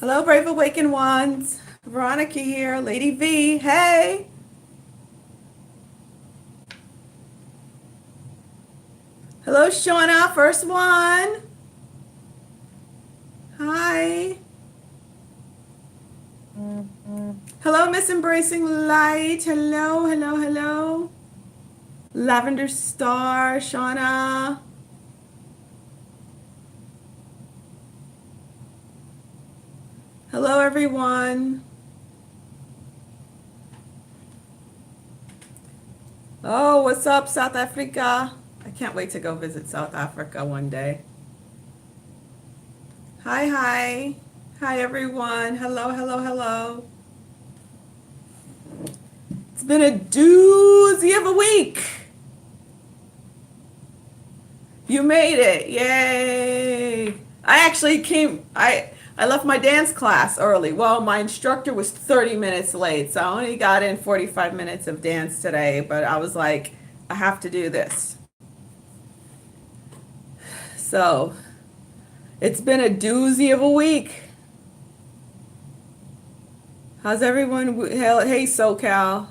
Hello, Brave Awakened Ones. Veronica here, Lady V. Hey. Hello, Shauna, first one. Hi. Hello, Miss Embracing Light. Hello, hello, hello. Lavender Star, Shauna. Hello, everyone. Oh, what's up, South Africa? I can't wait to go visit South Africa one day. Hi, hi. Hi, everyone. Hello, hello, hello. It's been a doozy of a week. You made it. Yay. I actually I left my dance class early. Well, my instructor was 30 minutes late, so I only got in 45 minutes of dance today, but I was like, I have to do this. So, it's been a doozy of a week. How's everyone? Hey, SoCal.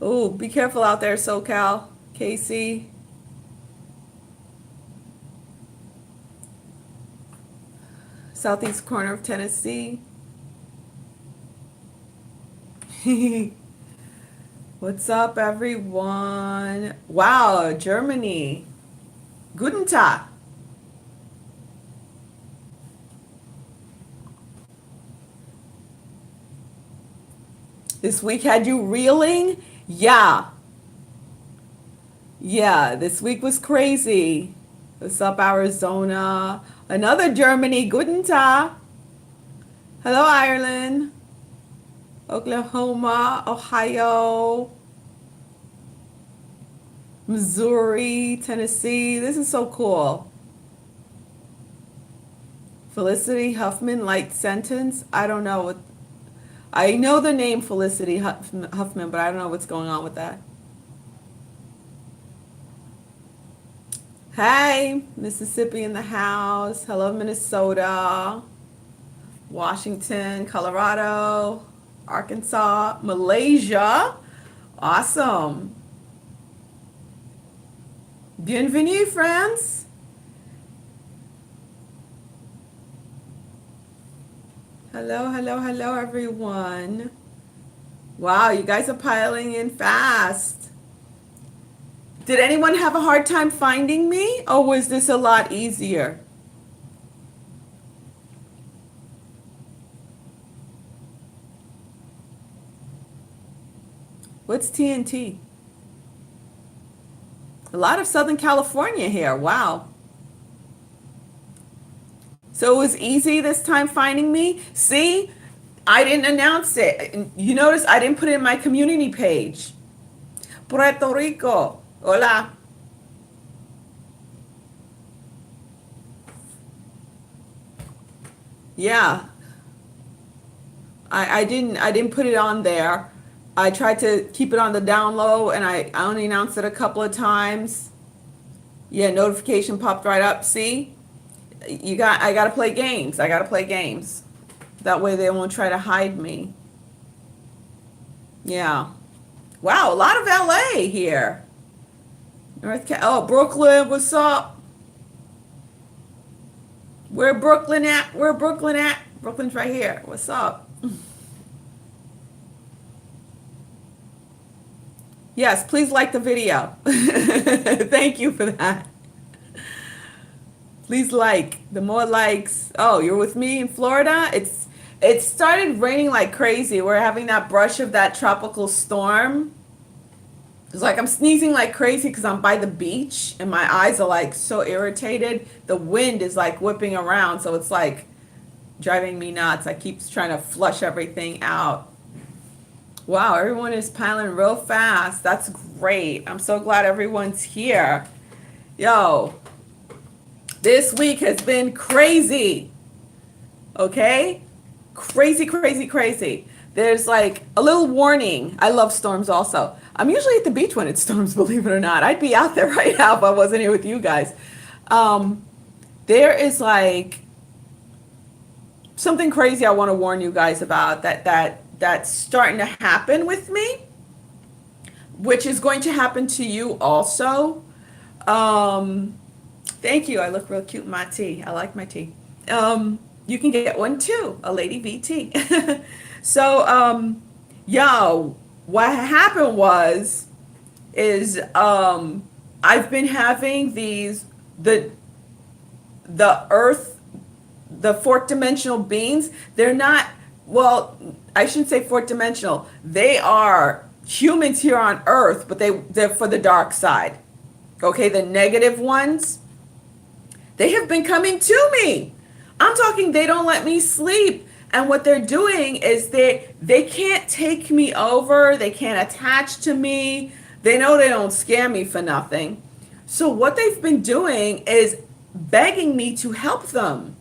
Oh, be careful out there, SoCal. Casey. Southeast corner of Tennessee. What's up, everyone? Wow, Germany. Guten Tag. This week had you reeling? Yeah. Yeah, this week was crazy. What's up, Arizona? Another Germany. Guten Tag. Hello, Ireland. Oklahoma, Ohio, Missouri, Tennessee. This is so cool. Felicity Huffman light sentence. I don't know what. I know the name Felicity Huffman, but I don't know what's going on with that. Hey, Mississippi in the house. Hello, Minnesota, Washington, Colorado, Arkansas, Malaysia. Awesome. Bienvenue, France. Hello, hello, hello, everyone. Wow, you guys are piling in fast. Did anyone have a hard time finding me, or was this a lot easier? What's TNT? A lot of Southern California here. Wow. So it was easy this time finding me. See, I didn't announce it. You notice I didn't put it in my community page. Puerto Rico. Hola. Yeah. I didn't put it on there. I tried to keep it on the down low and I only announced it a couple of times. Yeah, notification popped right up. See? I gotta play games. I gotta play games. That way they won't try to hide me. Yeah. Wow, a lot of LA here. Oh, Brooklyn, what's up? Where Brooklyn at? Where Brooklyn at? Brooklyn's right here. What's up? Yes, please like the video. Thank you for that. Please like. The more likes. Oh, you're with me in Florida? It started raining like crazy. We're having that brush of that tropical storm. It's like I'm sneezing like crazy because I'm by the beach and my eyes are like so irritated. The wind is like whipping around, so it's like driving me nuts. I keep trying to flush everything out. Wow, everyone is piling real fast. That's great. I'm so glad everyone's here. Yo, this week has been crazy. Okay? Crazy, crazy, crazy. There's like a little warning. I love storms also. I'm usually at the beach when it storms, believe it or not. I'd be out there right now if I wasn't here with you guys. Um, there is like something crazy I want to warn you guys about that's starting to happen with me, which is going to happen to you also. Um, Thank you. I look real cute in my tea. I like my tea. You can get one too, a Lady VT. So, yo, what happened was, is I've been having the Earth, the fourth dimensional beings. They're not, well, I shouldn't say fourth dimensional. They are humans here on Earth, but they're for the dark side. Okay, the negative ones, they have been coming to me. I'm talking, they don't let me sleep. And what they're doing is they can't take me over. They can't attach to me. They know they don't scare me for nothing. So what they've been doing is begging me to help them.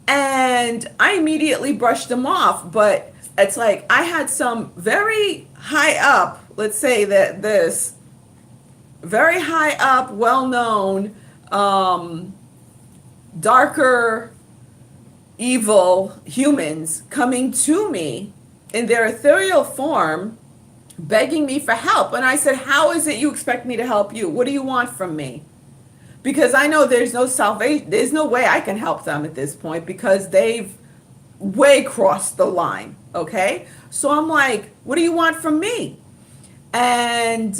And I immediately brushed them off. But it's like I had some very high up, let's say that this, very high up, well-known, darker, evil humans coming to me in their ethereal form, begging me for help. And I said, how is it you expect me to help you? What do you want from me? Because I know there's no salvation. There's no way I can help them at this point because they've way crossed the line. Okay. So I'm like, what do you want from me? And,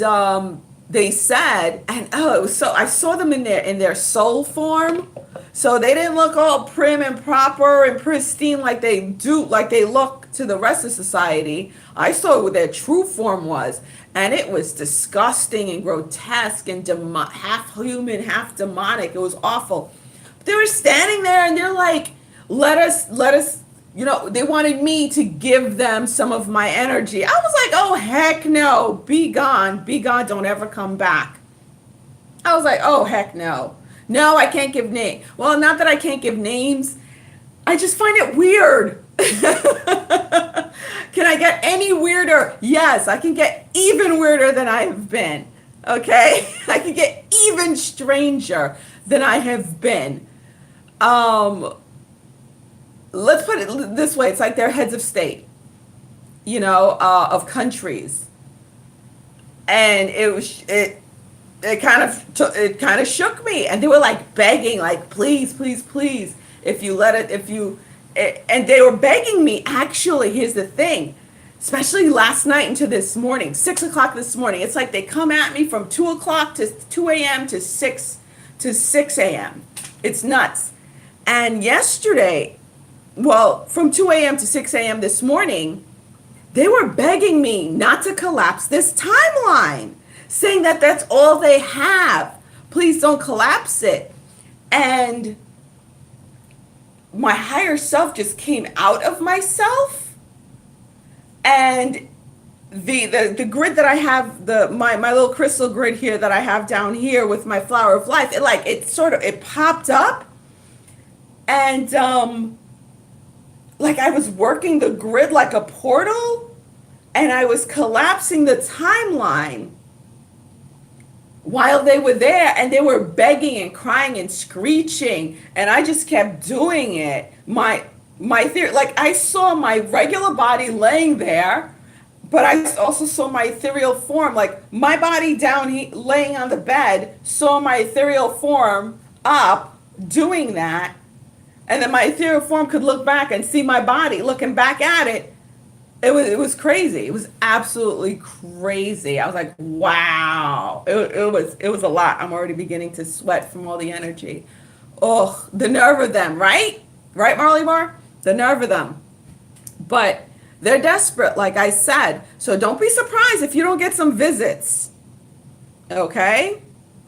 they said, and oh, it was so, I saw them in their soul form. So they didn't look all prim and proper and pristine like they do, like they look to the rest of society. I saw what their true form was, and it was disgusting and grotesque and half human, half demonic. It was awful. They were standing there and they're like, let us, they wanted me to give them some of my energy. I was like, oh, heck no, be gone, don't ever come back. I was like, oh, heck no. No, I can't give names. Well, not that I can't give names. I just find it weird. Can I get any weirder? Yes, I can get even weirder than I have been. Okay? I can get even stranger than I have been. Let's put it this way. It's like they're heads of state, of countries. And it kind of shook me. And they were like begging, like, please, please, please, and they were begging me. Actually, here's the thing, especially last night into this morning, 6 o'clock this morning. It's like they come at me from 2 o'clock to 2 a.m. to 6 a.m. It's nuts. And yesterday, well, from 2 a.m. to 6 a.m. this morning, they were begging me not to collapse this timeline, saying that that's all they have. Please don't collapse it. And my higher self just came out of myself. And the grid that I have, my little crystal grid here that I have down here with my flower of life, it popped up. And like I was working the grid like a portal, and I was collapsing the timeline while they were there, and they were begging and crying and screeching, and I just kept doing it. My theory, like I saw my regular body laying there, but I also saw my ethereal form, like my body down laying on the bed, saw my ethereal form up doing that. And then my ethereal form could look back and see my body looking back at it. It was crazy. It was absolutely crazy. I was like, wow. It was a lot. I'm already beginning to sweat from all the energy. Oh, the nerve of them, right? Right, Marley Bar? The nerve of them. But they're desperate, like I said. So don't be surprised if you don't get some visits. Okay?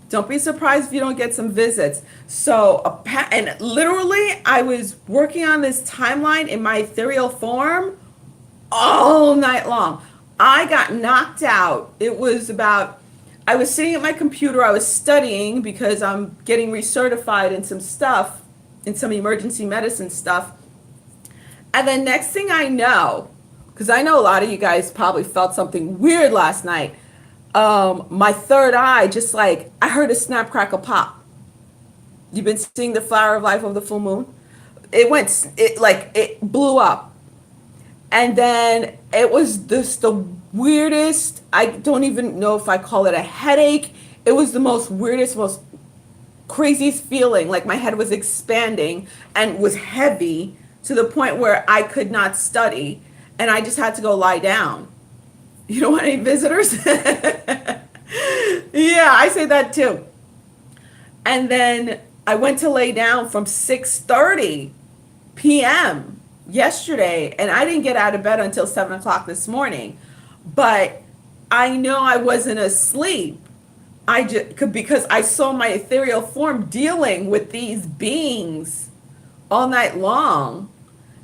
Don't be surprised if you don't get some visits. So, and literally, I was working on this timeline in my ethereal form all night long. I got knocked out. It was about, I was sitting at my computer. I was studying because I'm getting recertified in some stuff, in some emergency medicine stuff. And then next thing I know, because I know a lot of you guys probably felt something weird last night. My third eye, just like, I heard a snap, crackle, pop. You've been seeing the flower of life of the full moon? it blew up. And then it was just the weirdest, I don't even know if I call it a headache. It was the most weirdest, most craziest feeling. Like my head was expanding and was heavy to the point where I could not study. And I just had to go lie down. You don't want any visitors? Yeah, I say that too. And then I went to lay down from 6:30 p.m. yesterday, and I didn't get out of bed until 7 o'clock this morning. But I know I wasn't asleep. I just because I saw my ethereal form dealing with these beings all night long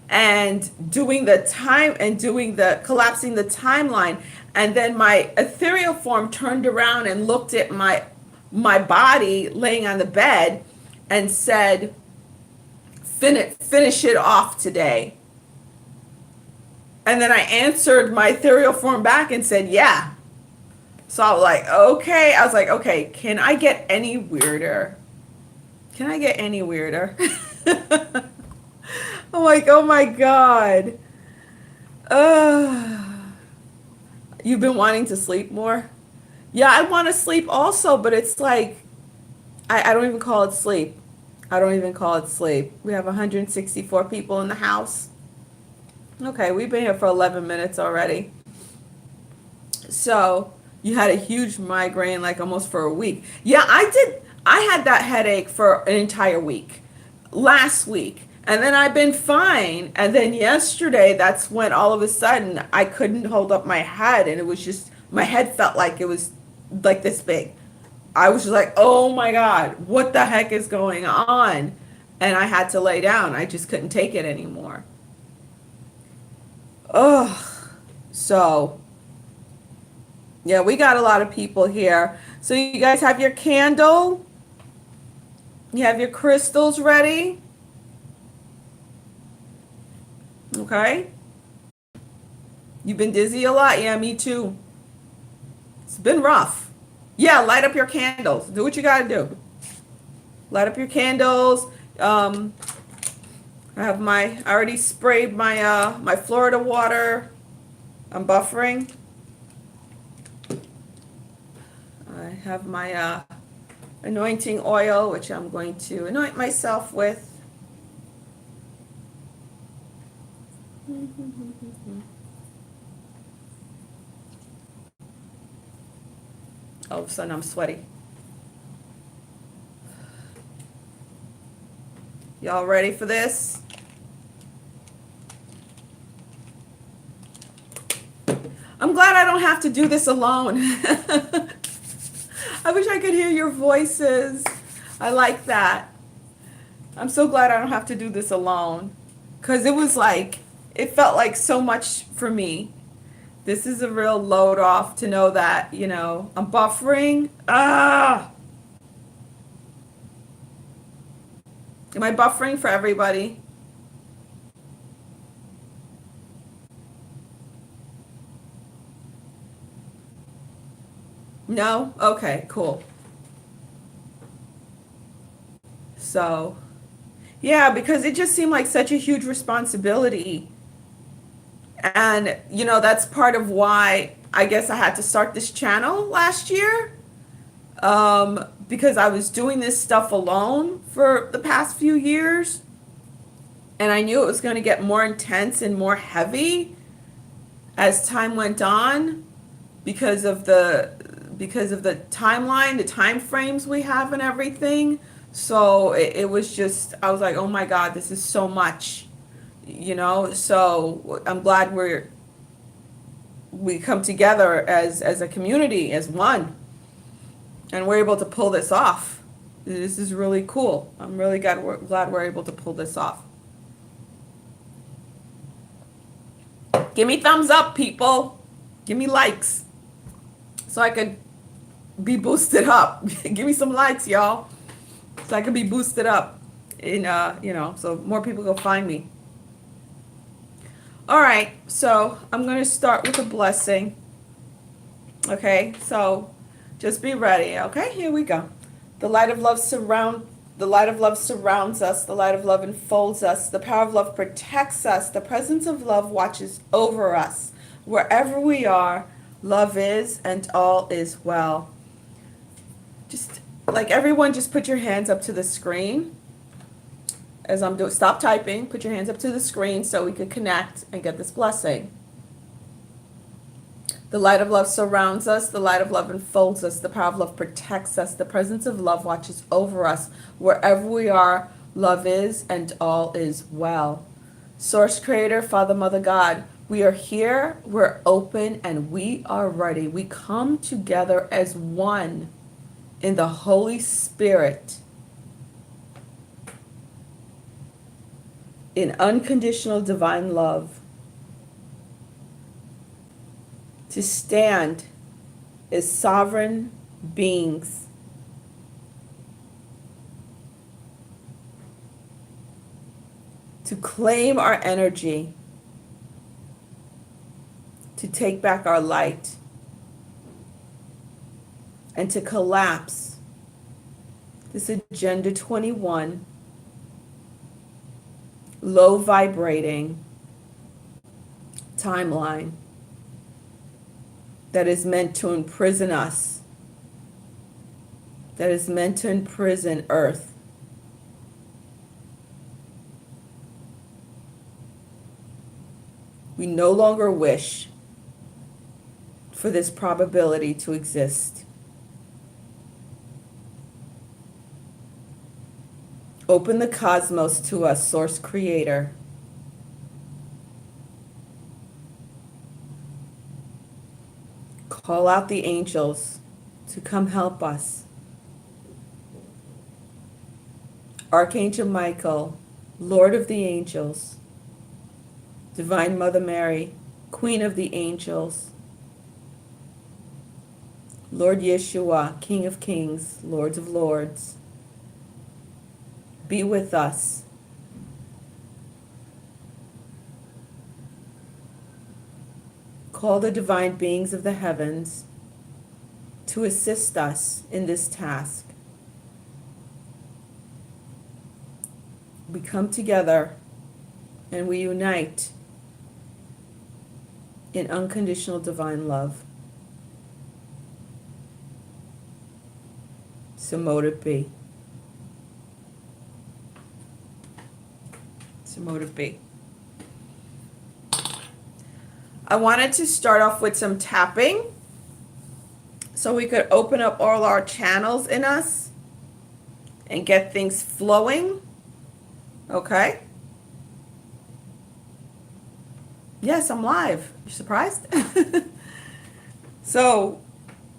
and doing the time and doing the collapsing the timeline. And then my ethereal form turned around and looked at my body laying on the bed and said, finish it off today. And then I answered my ethereal form back and said, yeah. So I was like, okay. I was like, okay, can I get any weirder? Can I get any weirder? I'm like, oh my God. You've been wanting to sleep more? Yeah, I want to sleep also, but it's like, I don't even call it sleep. I don't even call it sleep. We have 164 people in the house. Okay, we've been here for 11 minutes already. So you had a huge migraine like almost for a week. Yeah, I did. I had that headache for an entire week last week. And then I've been fine. And then yesterday, that's when all of a sudden I couldn't hold up my head. And it was just, my head felt like it was like this big. I was just like, oh my God, what the heck is going on? And I had to lay down. I just couldn't take it anymore. Oh, so yeah, we got a lot of people here. So you guys have your candle? You have your crystals ready? Okay. You've been dizzy a lot? Yeah, me too. It's been rough. Yeah, light up your candles. Do what you gotta do. Light up your candles. I already sprayed my Florida water. I'm buffering. I have my anointing oil, which I'm going to anoint myself with. All of a sudden I'm sweaty. Y'all ready for this? I'm glad I don't have to do this alone. I wish I could hear your voices. I like that. I'm so glad I don't have to do this alone. Because it felt like so much for me. This is a real load off to know that, I'm buffering. Am I buffering for everybody? No? Okay, cool. So, yeah, because it just seemed like such a huge responsibility. And, that's part of why I guess I had to start this channel last year. Because I was doing this stuff alone for the past few years. And I knew it was going to get more intense and more heavy as time went on because of the timeline, the time frames we have and everything. So it was just, I was like, oh my God, this is so much, so I'm glad we come together as a community, as one, and we're able to pull this off. This is really cool. I'm really glad we're able to pull this off. Give me thumbs up, people. Give me likes so I could be boosted up. Give me some likes, y'all, so I can be boosted up in so more people go find me. All right, so I'm going to start with a blessing. Okay, so just be ready. Okay, here we go. The light of love surround The light of love surrounds us. The light of love enfolds us. The power of love protects us. The presence of love watches over us. Wherever we are, love is and all is well. Just like everyone, just put your hands up to the screen as I'm doing. Stop typing. Put your hands up to the screen so we could connect and get this blessing. The light of love surrounds us. The light of love enfolds us. The power of love protects us. The presence of love watches over us. Wherever we are, love is and all is well. Source Creator, Father, Mother, God, we are here, we're open, and we are ready. We come together as one in the Holy Spirit, in unconditional divine love, to stand as sovereign beings, to claim our energy, to take back our light, and to collapse this Agenda 21 low vibrating timeline that is meant to imprison us, that is meant to imprison Earth. We no longer wish for this probability to exist. Open the cosmos to us, Source Creator. Call out the angels to come help us. Archangel Michael, Lord of the Angels, Divine Mother Mary, Queen of the Angels, Lord Yeshua, King of Kings, Lord of Lords, be with us. Call the divine beings of the heavens to assist us in this task. We come together and we unite in unconditional divine love. So mote it be. So mote it be. I wanted to start off with some tapping so we could open up all our channels in us and get things flowing. Okay? Yes, I'm live. You surprised? So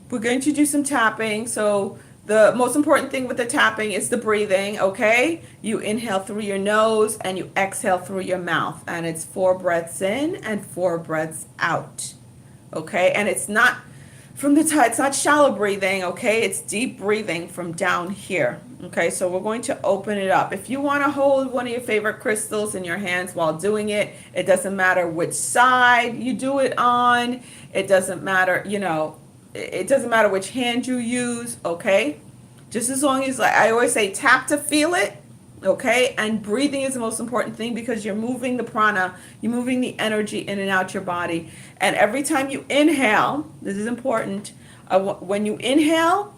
we're going to do some tapping. So the most important thing with the tapping is the breathing, okay? You inhale through your nose and you exhale through your mouth. And it's 4 breaths in and 4 breaths out, okay? And it's not from the top, it's not shallow breathing, okay? It's deep breathing from down here, okay? So we're going to open it up. If you want to hold one of your favorite crystals in your hands while doing it, it doesn't matter which side you do it on. It doesn't matter, it doesn't matter which hand you use, okay? Just as long as, like I always say, tap to feel it, okay? And breathing is the most important thing because you're moving the prana, you're moving the energy in and out your body. And every time you inhale, this is important, when you inhale,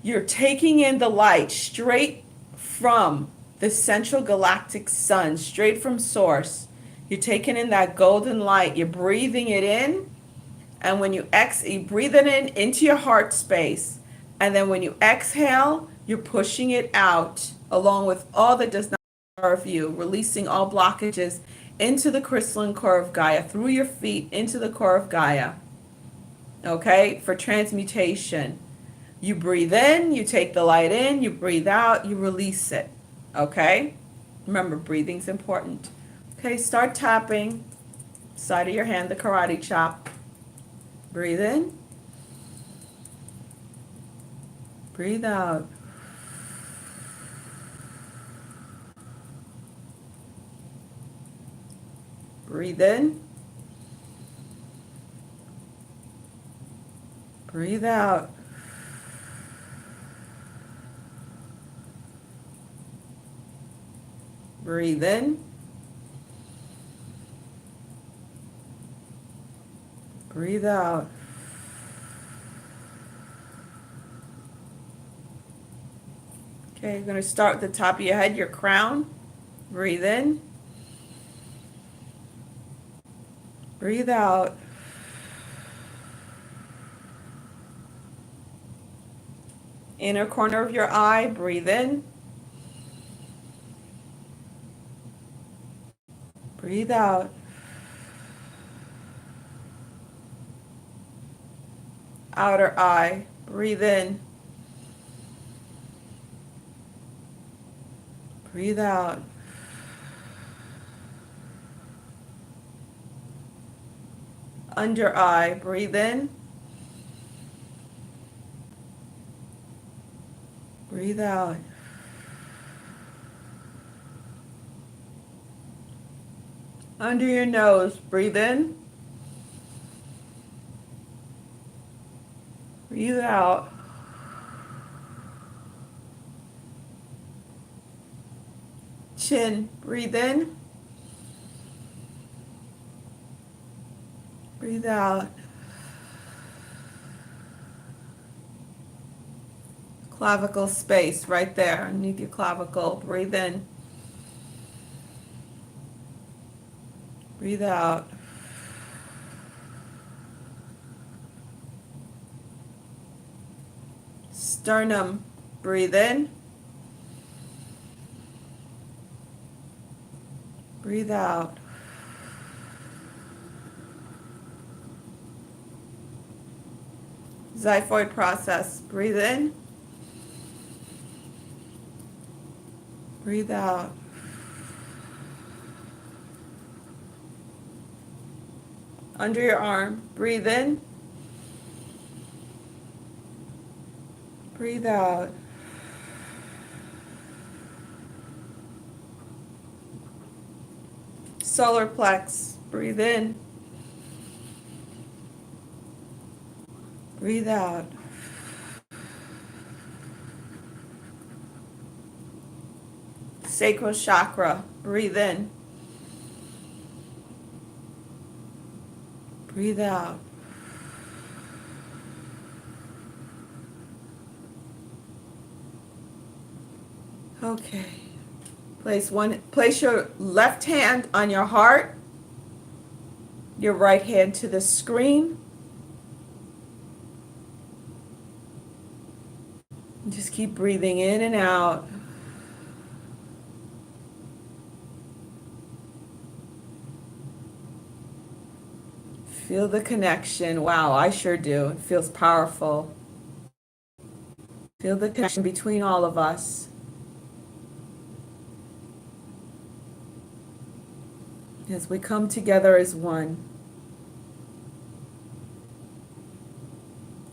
you're taking in the light straight from the central galactic sun, straight from source. You're taking in that golden light, you're breathing it in. And when you you breathe it in into your heart space. And then when you exhale, you're pushing it out along with all that does not serve you, releasing all blockages into the crystalline core of Gaia, through your feet into the core of Gaia, okay, for transmutation. You breathe in, you take the light in, you breathe out, you release it, okay? Remember, breathing's important. Okay, start tapping, side of your hand, the karate chop. Breathe in. Breathe out. Breathe in. Breathe out. Breathe in. Breathe out. Okay, you're going to start with the top of your head, your crown. Breathe in. Breathe out. Inner corner of your eye. Breathe in. Breathe out. Outer eye. Breathe in. Breathe out. Under eye. Breathe in. Breathe out. Under your nose. Breathe in. Breathe out. Chin. Breathe in. Breathe out. Clavicle space right there underneath your clavicle. Breathe in. Breathe out. Sternum. Breathe in. Breathe out. Xiphoid process. Breathe in. Breathe out. Under your arm. Breathe in. Breathe out. Solar plex. Breathe in. Breathe out. Sacral chakra. Breathe in. Breathe out. Okay. Place your left hand on your heart, your right hand to the screen. Just keep breathing in and out. Feel the connection. Wow, I sure do. It feels powerful. Feel the connection between all of us. As we come together as one.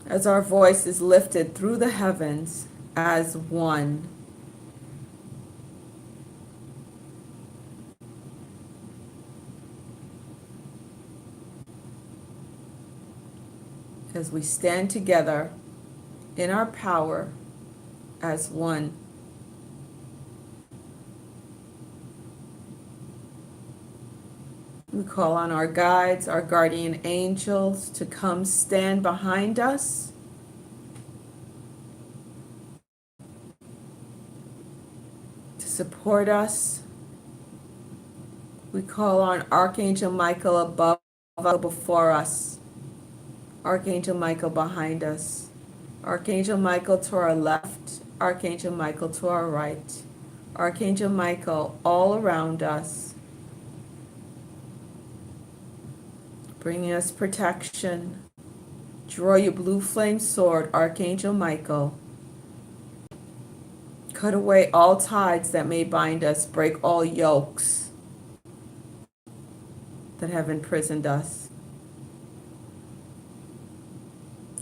As our voice is lifted through the heavens as one. As we stand together in our power as one. We call on our guides, our guardian angels to come stand behind us. To support us. We call on Archangel Michael above, before us. Archangel Michael behind us. Archangel Michael to our left. Archangel Michael to our right. Archangel Michael all around us. Bringing us protection. Draw your blue flame sword, Archangel Michael. Cut away all ties that may bind us. Break all yokes that have imprisoned us.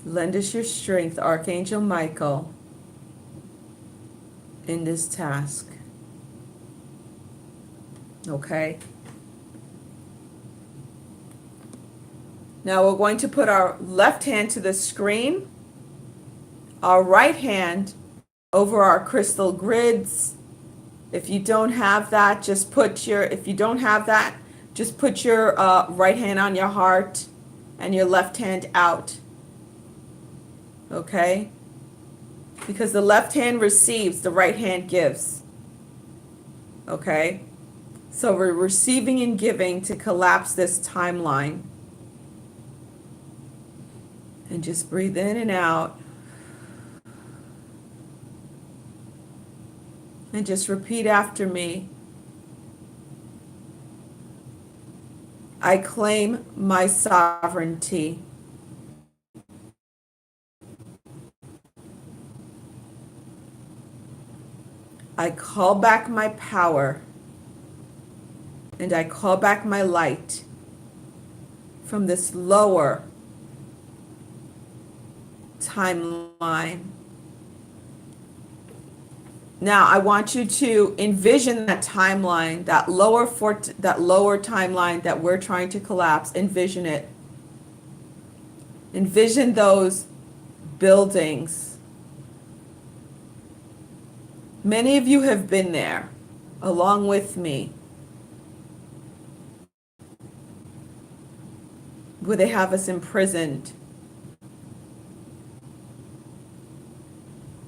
Lend us your strength, Archangel Michael, in this task. Okay? Now we're going to put our left hand to the screen, our right hand over our crystal grids, If you don't have that, if you don't have that, just put your right hand on your heart and your left hand out. Okay? Because the left hand receives, the right hand gives. Okay? So we're receiving and giving to collapse this timeline. And just breathe in and out. And just repeat after me. I claim my sovereignty. I call back my power. And I call back my light from this lower timeline. Now I want you to envision that timeline, that lower timeline that we're trying to collapse. Envision it. Envision those buildings. Many of you have been there along with me, where they have us imprisoned,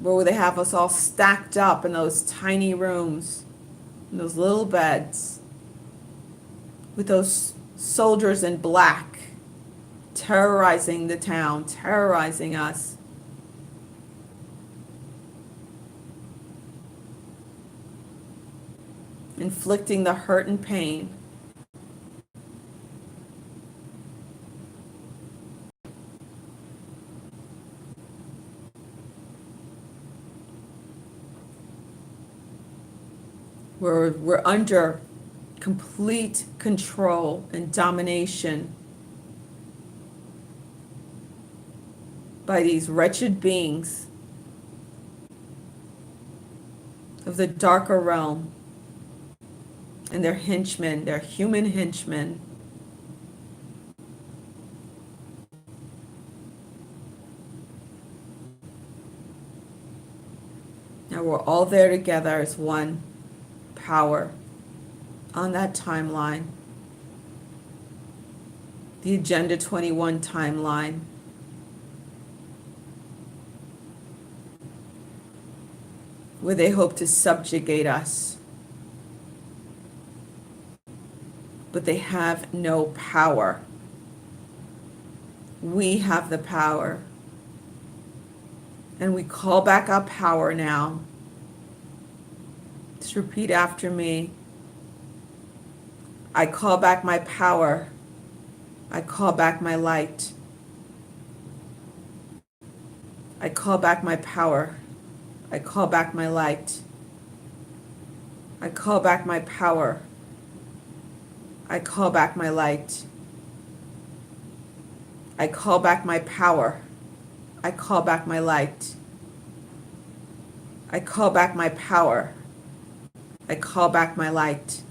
where they have us all stacked up in those tiny rooms, in those little beds, with those soldiers in black terrorizing the town, terrorizing us. Inflicting the hurt and pain. We're under complete control and domination by these wretched beings of the darker realm and their henchmen, their human henchmen. Now we're all there together as one power on that timeline, the Agenda 21 timeline. Where they hope to subjugate us. But they have no power. We have the power. And we call back our power now. Just repeat after me. I call back my power. I call back my light. I call back my power. I call back my light. I call back my power. I call back my light. I call back my power. I call back my light. I call back my power. I call back my light.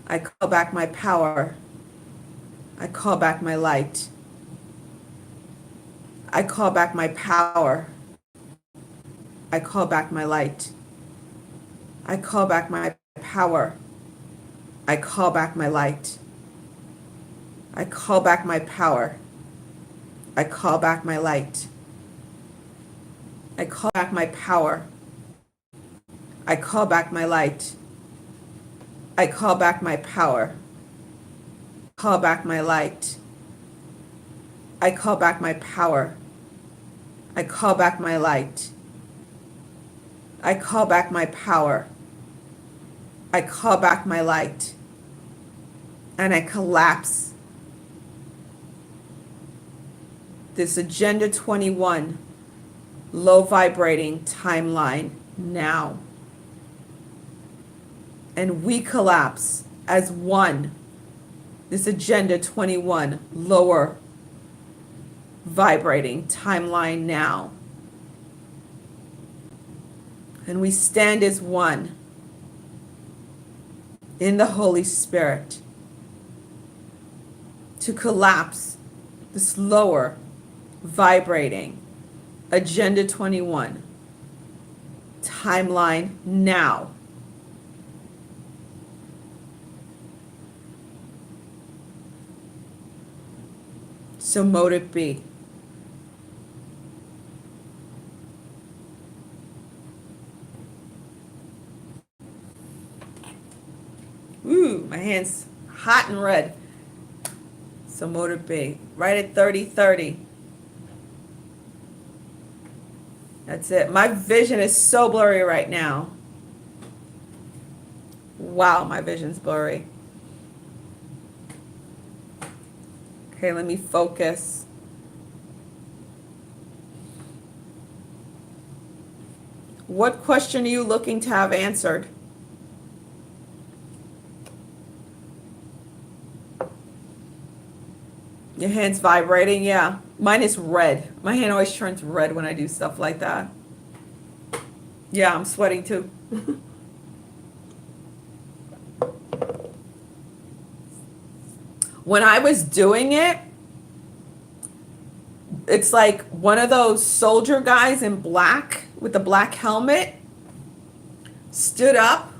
I call back my power. I call back my light. I call back my power. I call back my light. I call back my power. I call back my light. I call back my power. I call back my light. I call back my power. I call back my light. I call back my power. Call back my light. I call back my power. I call back my light. I call back my power. I call back my light. And I collapse this Agenda 21 low vibrating timeline now. And we collapse as one, this Agenda 21 lower vibrating timeline now. And we stand as one in the Holy Spirit to collapse this lower vibrating Agenda 21 timeline now. So motive B. Ooh, my hand's hot and red. So motive B. Right at 30:30. That's it. My vision is so blurry right now. Wow, my vision's blurry. Okay, let me focus. What question are you looking to have answered? Your hand's vibrating? Yeah. Mine is red. My hand always turns red when I do stuff like that. Yeah, I'm sweating too. When I was doing it, it's like one of those soldier guys in black with the black helmet stood up.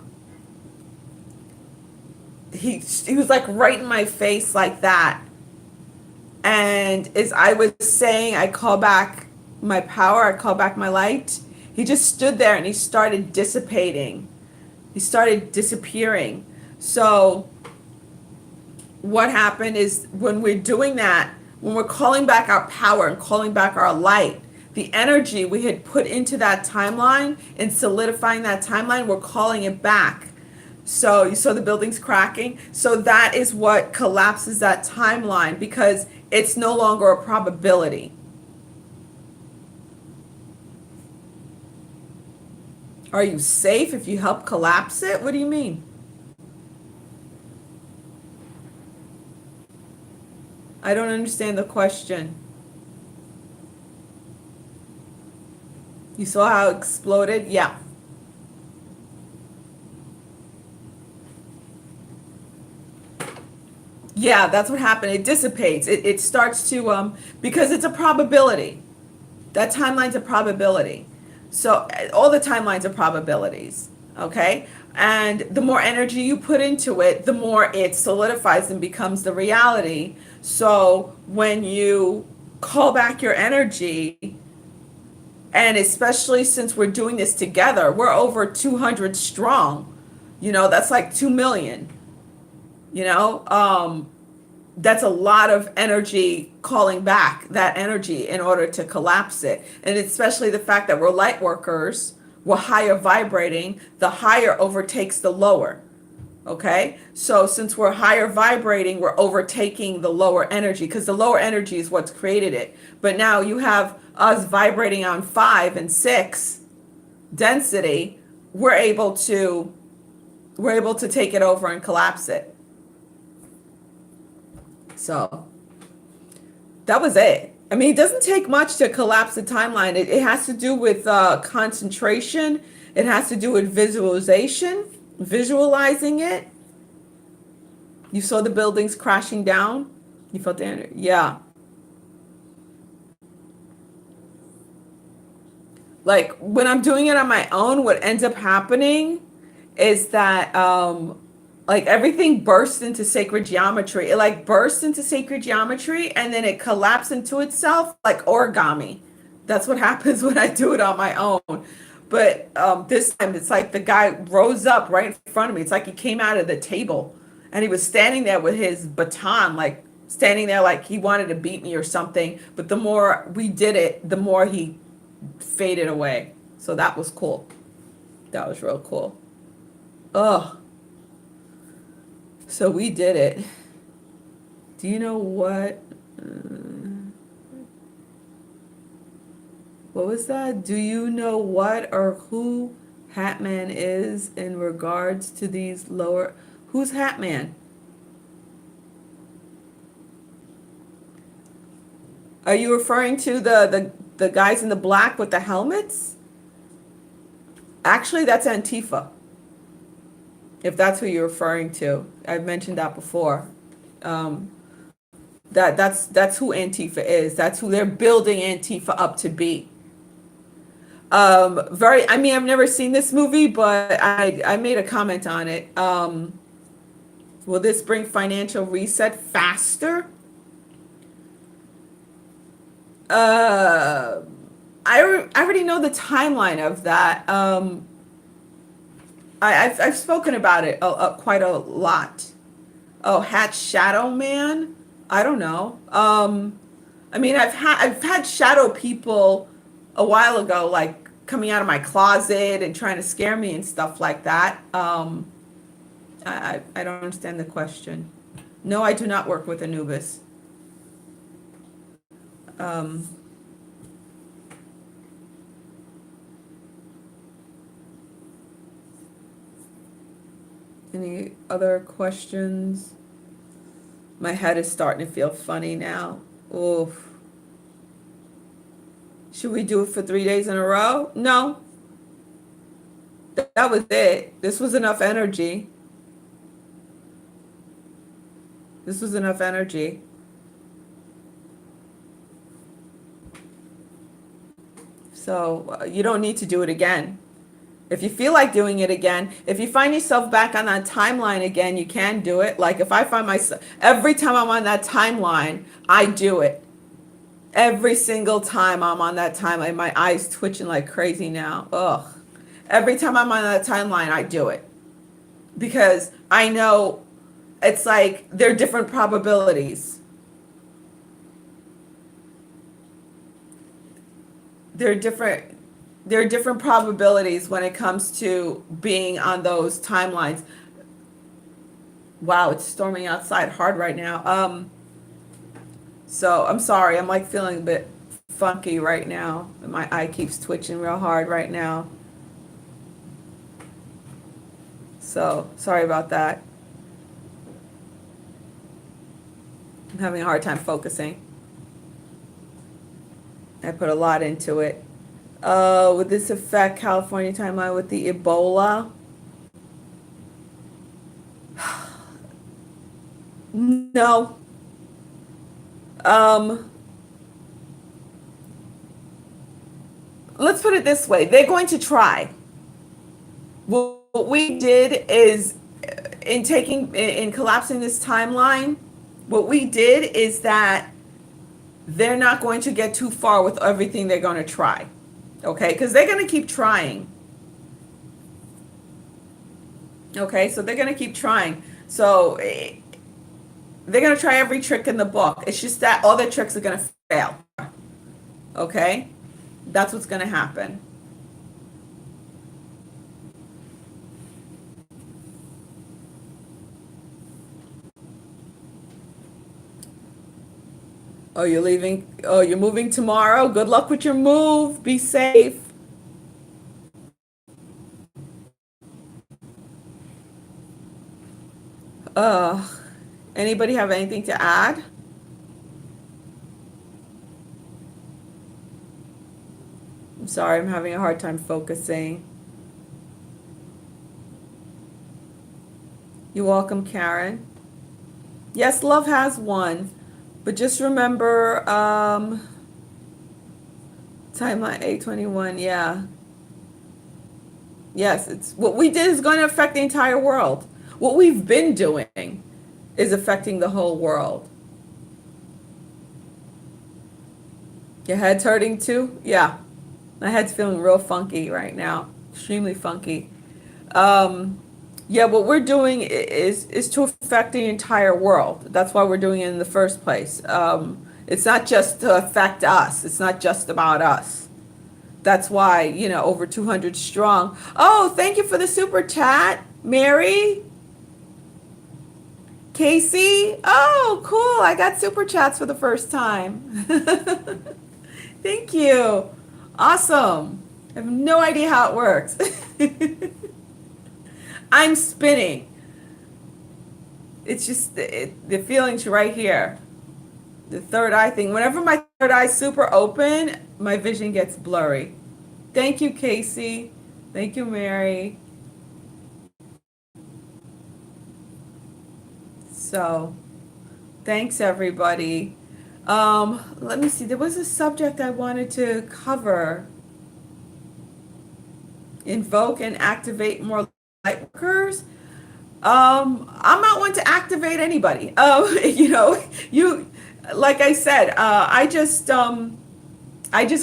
He was like right in my face like that. And as I was saying, I call back my power, I call back my light. He just stood there and he started dissipating. He started disappearing. So what happened is when we're doing that, when we're calling back our power and calling back our light, the energy we had put into that timeline and solidifying that timeline, we're calling it back. So you saw the buildings cracking. So that is what collapses that timeline because it's no longer a probability. Are you safe if you help collapse it? What do you mean? I don't understand the question. You saw how it exploded? Yeah. Yeah, that's what happened. It dissipates. It starts to because it's a probability. That timeline's a probability. So all the timelines are probabilities. Okay? And the more energy you put into it, the more it solidifies and becomes the reality. So when you call back your energy, and especially since we're doing this together, we're over 200 strong. That's like 2 million. You know, that's a lot of energy calling back that energy in order to collapse it. And especially the fact that we're light workers, we're higher vibrating, the higher overtakes the lower. Okay? So since we're higher vibrating, we're overtaking the lower energy because the lower energy is what's created it. But now you have us vibrating on 5 and 6 density, we're able to take it over and collapse it. So that was it. I mean, it doesn't take much to collapse the timeline. It has to do with concentration. It has to do with visualization, visualizing it. You saw the buildings crashing down. You felt the energy. Yeah. Like when I'm doing it on my own, what ends up happening is that like everything bursts into sacred geometry. It like bursts into sacred geometry and then it collapses into itself like origami. That's what happens when I do it on my own. But this time it's like the guy rose up right in front of me. It's like he came out of the table and he was standing there with his baton, like standing there like he wanted to beat me or something. But the more we did it, the more he faded away. So that was cool. That was real cool. Ugh. So we did it. Do you know what? What was that? Do you know what or who Hatman is in regards to these lower? Who's Hatman? Are you referring to the guys in the black with the helmets? Actually, that's Antifa. If that's who you're referring to, I've mentioned that before. Um, that's who Antifa is. That's who they're building Antifa up to be. Very, I mean, I've never seen this movie, but I made a comment on it. Will this bring financial reset faster? Uh, I already know the timeline of that. I've spoken about it quite a lot. Oh, Hat Shadow Man? I don't know. I mean, I've had shadow people a while ago, like coming out of my closet and trying to scare me and stuff like that. I don't understand the question. No, I do not work with Anubis. Um, any other questions? My head is starting to feel funny now. Oof. Should we do it for 3 days in a row? No, that was it. This was enough energy. This was enough energy. So you don't need to do it again. If you feel like doing it again, if you find yourself back on that timeline again, you can do it. Like if I find myself, every time I'm on that timeline, I do it. Every single time I'm on that timeline, my eyes twitching like crazy now. Ugh. Every time I'm on that timeline, I do it. Because I know it's like they're different probabilities. They're different there are different probabilities when it comes to being on those timelines. Wow, it's storming outside hard right now. So I'm sorry, I'm like feeling a bit funky right now. My eye keeps twitching real hard right now. So sorry about that. I'm having a hard time focusing. I put a lot into it. Would this affect California timeline with the Ebola? No. Um, let's put it this way. They're going to try. What we did is in collapsing this timeline, what we did is that they're not going to get too far with everything they're going to try. Okay? Because they're going to keep trying. Okay? So they're going to keep trying. So they're going to try every trick in the book. It's just that all their tricks are going to fail. Okay? That's what's going to happen. Oh, you're leaving. Oh, you're moving tomorrow. Good luck with your move. Be safe. Uh, anybody have anything to add? I'm sorry, I'm having a hard time focusing. You're welcome, Karen. Yes, love has won, but just remember, timeline A-21. Yeah. Yes, it's what we did is going to affect the entire world. What we've been doing is affecting the whole world. Your head's hurting too? Yeah. My head's feeling real funky right now. Extremely funky. Um, yeah, what we're doing is to affect the entire world. That's why we're doing it in the first place. It's not just to affect us. It's not just about us. That's why, over 200 strong. Oh, thank you for the super chat, Mary. Casey. Oh, cool. I got super chats for the first time. Thank you. Awesome. I have no idea how it works. I'm spinning. It's just the feeling's right here. The third eye thing. Whenever my third eye's super open, my vision gets blurry. Thank you, Casey. Thank you, Mary. So, thanks everybody. Let me see. There was a subject I wanted to cover. Invoke and activate more light workers. I'm not one to activate anybody. You know, you, like I said, I just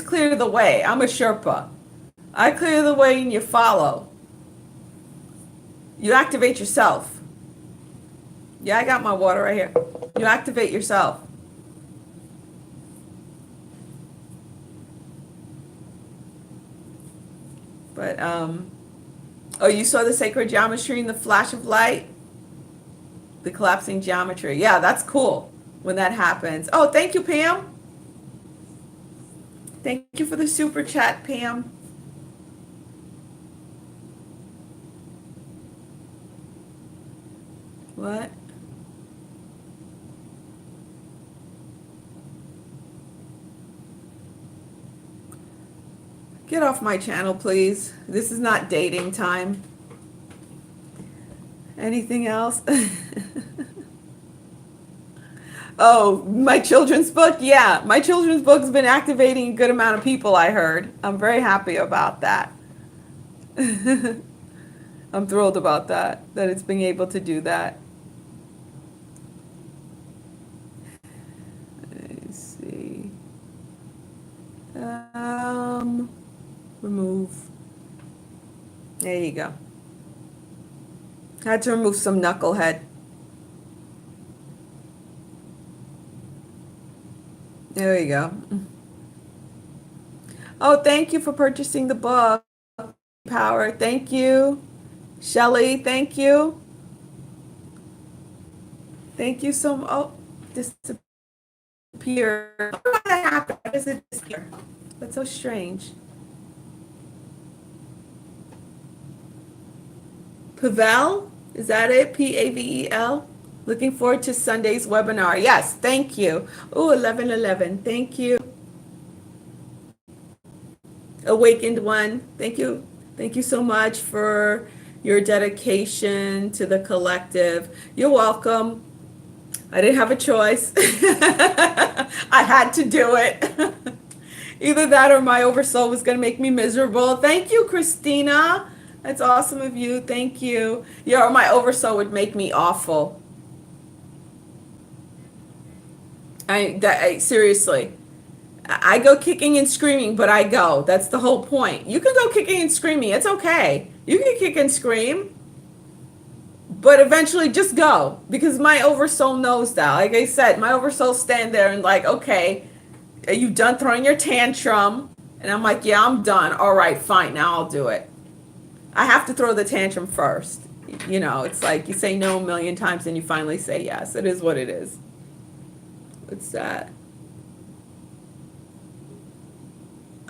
clear the way. I'm a Sherpa. I clear the way and you follow. You activate yourself. Yeah, I got my water right here. You activate yourself. But oh, you saw the sacred geometry in the flash of light, the collapsing geometry. Yeah, that's cool when that happens. Oh, thank you, Pam. Thank you for the super chat, Pam. What? Get off my channel, please. This is not dating time. Anything else? Oh, my children's book? Yeah, my children's book's been activating a good amount of people, I heard. I'm very happy about that. I'm thrilled about that it's being able to do that. Let's see. Um, Remove. There you go. I had to remove some knucklehead. There you go. Oh, thank you for purchasing the book, Power. Thank you. Shelly, thank you. Thank you so much. Oh, disappear. What happened? Why does it disappear? That's so strange. Pavel? Is that it? Pavel? Looking forward to Sunday's webinar. Yes, thank you. Oh, 11:11. Thank you. Awakened One. Thank you. Thank you so much for your dedication to the collective. You're welcome. I didn't have a choice. I had to do it. Either that or my oversoul was going to make me miserable. Thank you, Christina. That's awesome of you. Thank you. Yeah, or my oversoul would make me awful. Seriously. I go kicking and screaming, but I go. That's the whole point. You can go kicking and screaming. It's okay. You can kick and scream, but eventually just go because my oversoul knows that. Like I said, my oversoul stand there and like, okay, are you done throwing your tantrum? And I'm like, yeah, I'm done. All right, fine. Now I'll do it. I have to throw the tantrum first. You know, it's like you say no a million times and you finally say yes. It is what it is. What's that?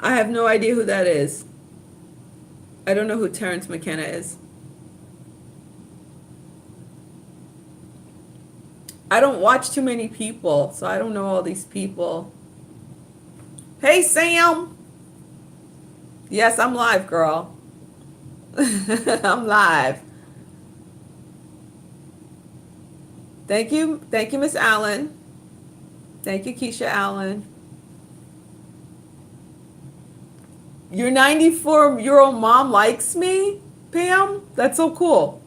I have no idea who that is. I don't know who Terrence McKenna is. I don't watch too many people, so I don't know all these people. Hey, Sam. Yes, I'm live, girl. I'm live. Thank you. Thank you, Miss Allen. Thank you, Keisha Allen. Your 94-year-old mom likes me, Pam? That's so cool.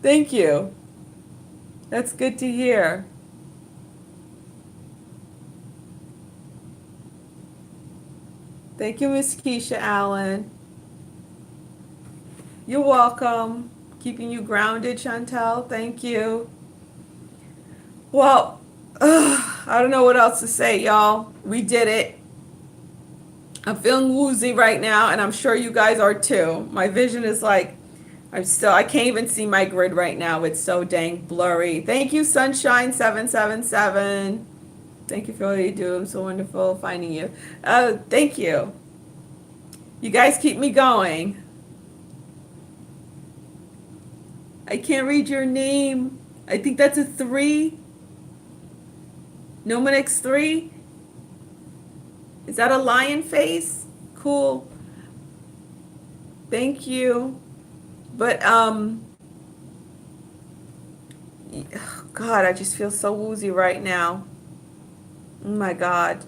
Thank you. That's good to hear. Thank you, Miss Keisha Allen. You're welcome. Keeping you grounded, Chantel. Thank you. Well, I don't know what else to say, y'all. We did it. I'm feeling woozy right now, and I'm sure you guys are too. My vision is like, I can't even see my grid right now. It's so dang blurry. Thank you, Sunshine777. Thank you for all you do. I'm so wonderful finding you. Thank you. You guys keep me going. I can't read your name. I think that's a 3. Nomanix 3. Is that a lion face? Cool. Thank you. But God, I just feel so woozy right now. Oh my God.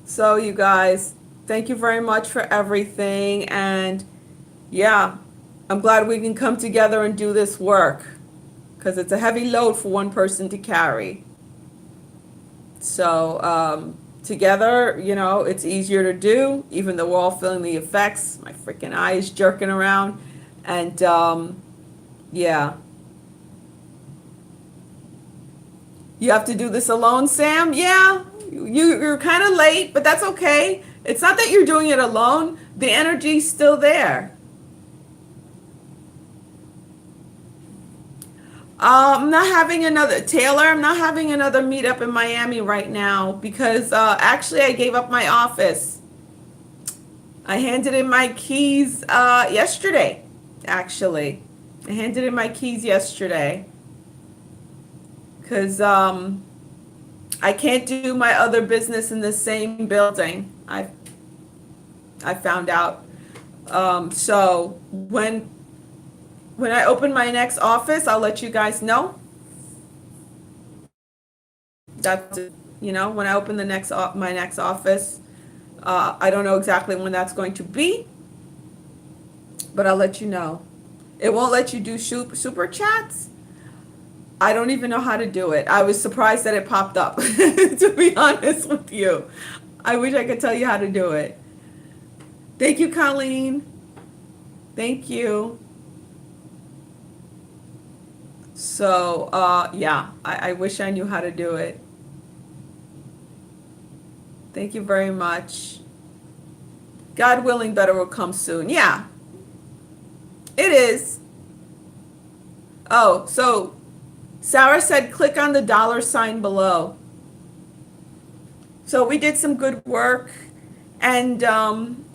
So, you guys, thank you very much for everything. And yeah, I'm glad we can come together and do this work because it's a heavy load for one person to carry. So, together, it's easier to do, even though we're all feeling the effects. My freaking eye is jerking around. And yeah, you have to do this alone, Sam? Yeah, you're kind of late, but that's okay. It's not that you're doing it alone, the energy's still there. I'm not having another Taylor. I'm not having another meetup in Miami right now because actually I gave up my office. I handed in my keys yesterday. Actually, I handed in my keys yesterday because I can't do my other business in the same building. I found out. So when I open my next office, I'll let you guys know. That's when I open my next office. I don't know exactly when that's going to be, but I'll let you know. It won't let you do super chats. I don't even know how to do it. I was surprised that it popped up, to be honest with you. I wish I could tell you how to do it. Thank you, Colleen. Thank you. So, yeah, I wish I knew how to do it. Thank you very much. God willing, better will come soon. Yeah, it is. Oh, so Sarah said click on the dollar sign below. So we did some good work. And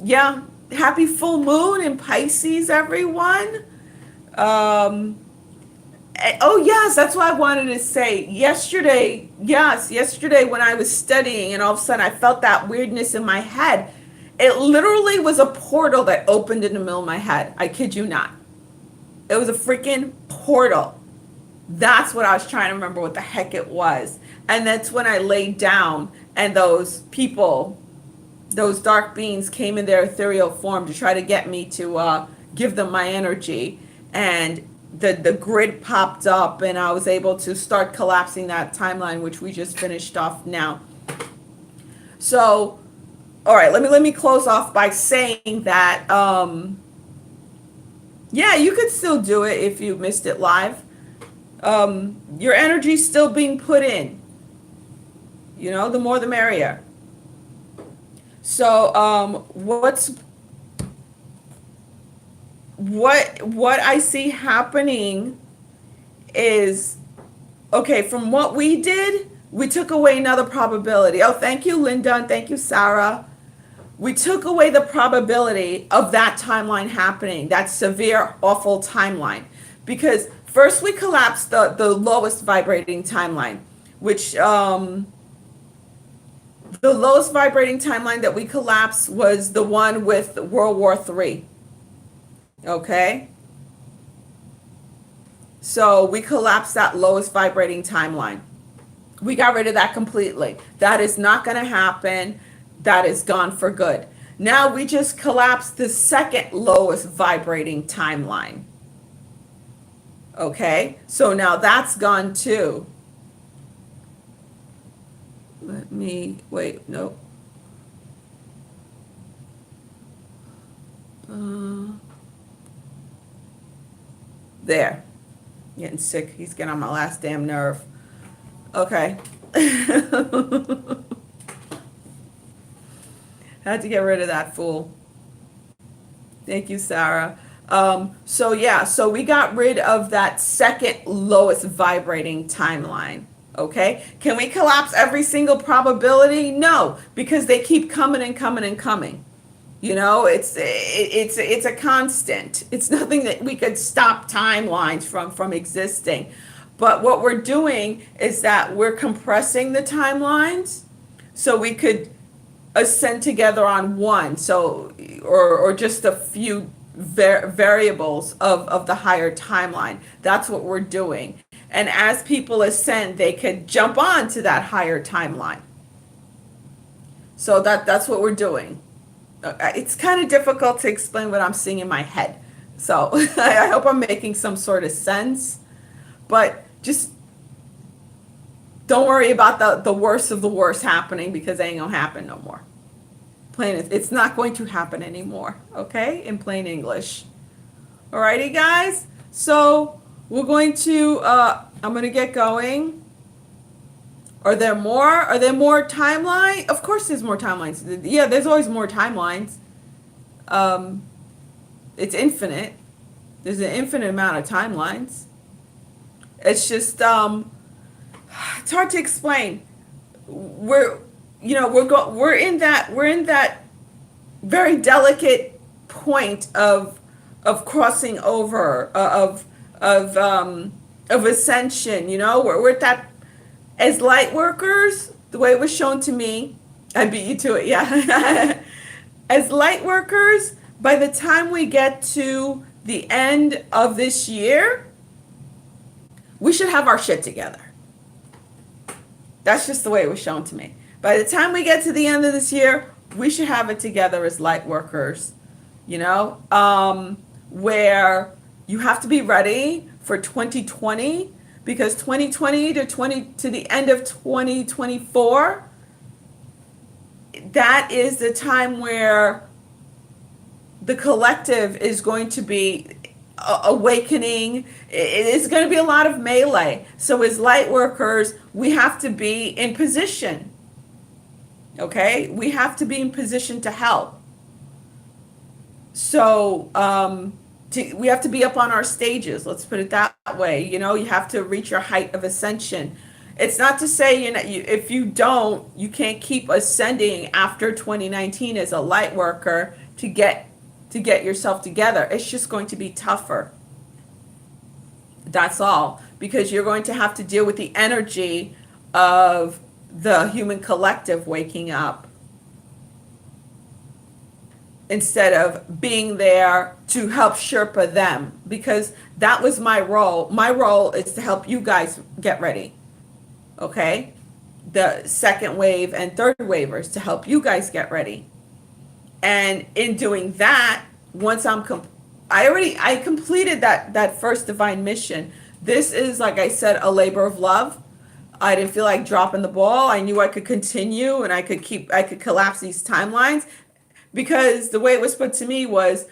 yeah, happy full moon in Pisces, everyone. Oh, yes, that's what I wanted to say. Yesterday when I was studying and all of a sudden I felt that weirdness in my head, it literally was a portal that opened in the middle of my head. I kid you not. It was a freaking portal. That's what I was trying to remember what the heck it was. And that's when I laid down and those people, those dark beings came in their ethereal form to try to get me to give them my energy. And the grid popped up and I was able to start collapsing that timeline, which we just finished off now. So, all right, let me close off by saying that yeah, you could still do it if you missed it live. Your energy's still being put in. The more the merrier. So, what I see happening is, okay, from what we did, we took away another probability. Oh, thank you, Linda, and thank you, Sarah. We took away the probability of that timeline happening, that severe, awful timeline. Because first we collapsed the lowest vibrating timeline, which the lowest vibrating timeline that we collapsed was the one with World War III. Okay? So we collapsed that lowest vibrating timeline. We got rid of that completely. That is not going to happen. That is gone for good. Now we just collapsed the second lowest vibrating timeline. Okay? So now that's gone too. Let me, wait, nope. There. Getting sick. He's getting on my last damn nerve. Okay. Had to get rid of that fool. Thank you, Sarah. So yeah, so we got rid of that second lowest vibrating timeline. Okay. Can we collapse every single probability? No, because they keep coming and coming and coming. It's a constant. It's nothing that we could stop timelines from existing. But what we're doing is that we're compressing the timelines so we could ascend together on one, so or just a few variables of the higher timeline. That's what we're doing. And as people ascend, they could jump on to that higher timeline. So that's what we're doing. It's kind of difficult to explain what I'm seeing in my head. So I hope I'm making some sort of sense. But just don't worry about the worst of the worst happening, because it ain't gonna happen no more. It's not going to happen anymore. Okay, in plain English. Alrighty, guys. So we're going to. I'm gonna get going. Are there more? Are there more timeline? Of course, there's more timelines. Yeah, there's always more timelines. Um, it's infinite. There's an infinite amount of timelines. It's just it's hard to explain. We're we're in that very delicate point of crossing over, of ascension. We're at that, as light workers, the way it was shown to me. I beat you to it, yeah. As light workers, by the time we get to the end of this year, we should have our shit together. That's just the way it was shown to me. By the time we get to the end of this year, we should have it together as light workers, where you have to be ready for 2020, because 2020 to the end of 2024, that is the time where the collective is going to be awakening. It is going to be a lot of melee. So as light workers, we have to be in position. Okay? We have to be in position to help. So we have to be up on our stages. Let's put it that way. You have to reach your height of ascension. It's not to say, if you don't, you can't keep ascending after 2019 as a light worker to get yourself together. It's just going to be tougher. That's all. Because you're going to have to deal with the energy of the human collective waking up, instead of being there to help Sherpa them. Because that was my role. My role is to help you guys get ready. Okay? The second wave and third wavers, to help you guys get ready. And in doing that, once I completed that first divine mission. This is, like I said, a labor of love. I didn't feel like dropping the ball. I knew I could continue, and I could collapse these timelines, because the way it was put to me was,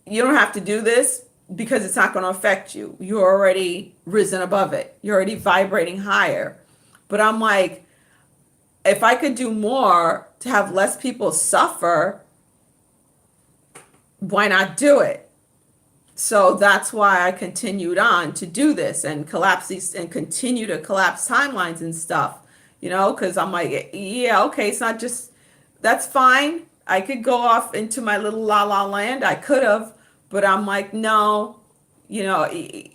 you don't have to do this because it's not going to affect you. You're already risen above it. You're already vibrating higher. But I'm like, if I could do more to have less people suffer, why not do it? So that's why I continued on to do this and collapse these and continue to collapse timelines and stuff, because I'm like, yeah, okay, it's not just, that's fine. I could go off into my little la la land. I could have, but I'm like, no, and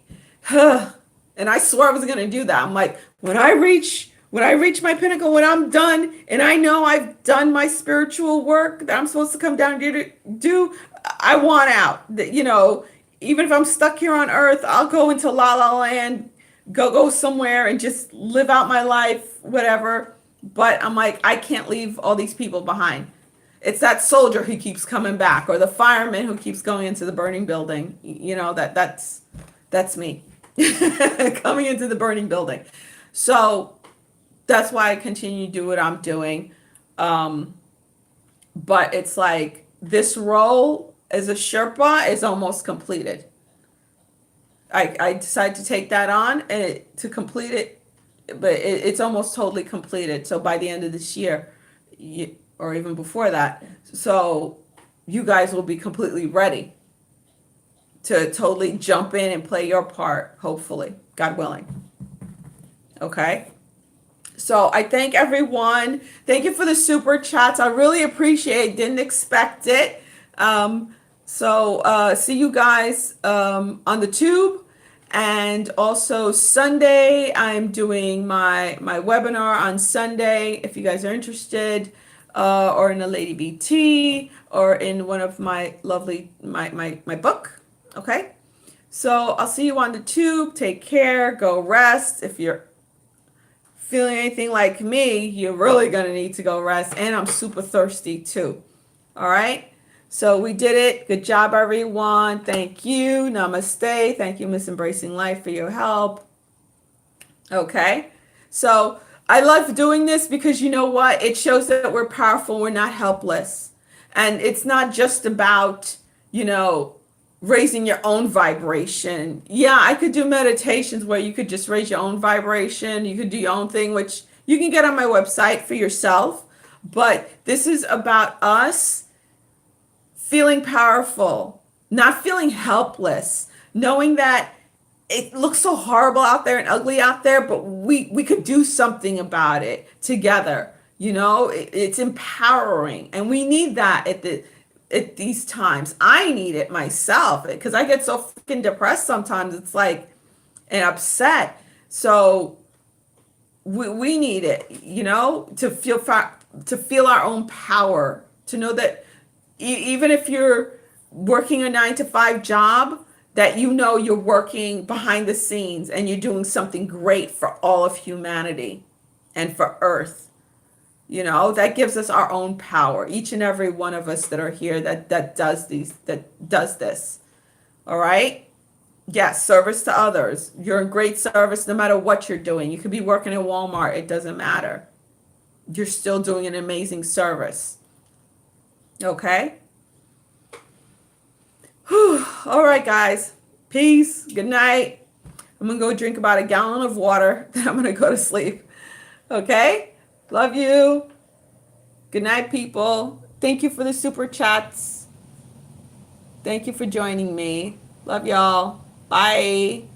I swore I was going to do that. I'm like, when I reach my pinnacle, when I'm done, and I know I've done my spiritual work that I'm supposed to come down here to do, I want out. Even if I'm stuck here on Earth, I'll go into La La Land, go somewhere and just live out my life, whatever. But I'm like, I can't leave all these people behind. It's that soldier who keeps coming back, or the fireman who keeps going into the burning building. That's me coming into the burning building. So that's why I continue to do what I'm doing. But it's like, this role as a Sherpa is almost completed. I decided to take that on and to complete it, but it's almost totally completed. So by the end of this year, or even before that, so you guys will be completely ready to totally jump in and play your part, hopefully, God willing. Okay? So I thank everyone. Thank you for the super chats. I really appreciate it. Didn't expect it. See you guys on the tube. And also Sunday, I'm doing my webinar on Sunday. If you guys are interested, or in a Lady BT, or in one of my lovely, my book. Okay? So I'll see you on the tube. Take care. Go rest. If you're feeling anything like me, you're really going to need to go rest. And I'm super thirsty too. All right. So we did it. Good job, everyone. Thank you. Namaste. Thank you, Miss Embracing Life, for your help. Okay. So I love doing this because you know what? It shows that we're powerful. We're not helpless. And it's not just about, you know, raising your own vibration. Yeah, I could do meditations where you could just raise your own vibration. You could do your own thing, which you can get on my website for yourself. But this is about us feeling powerful, not feeling helpless, knowing that it looks so horrible out there and ugly out there, but we could do something about it together. You know, it's empowering, and we need that at these times. I need it myself because I get so freaking depressed sometimes. It's like and upset. So we need it, you know, to feel our own power, to know that even if you're working a 9 to 5 job, that you know you're working behind the scenes and you're doing something great for all of humanity and for Earth. You know, that gives us our own power. Each and every one of us that are here that does this. All right? Yes, service to others. You're in great service no matter what you're doing. You could be working at Walmart, it doesn't matter. You're still doing an amazing service. Okay? Whew. All right, guys. Peace. Good night. I'm going to go drink about a gallon of water. Then I'm going to go to sleep. Okay? Love you. Good night, people. Thank you for the super chats. Thank you for joining me. Love y'all. Bye.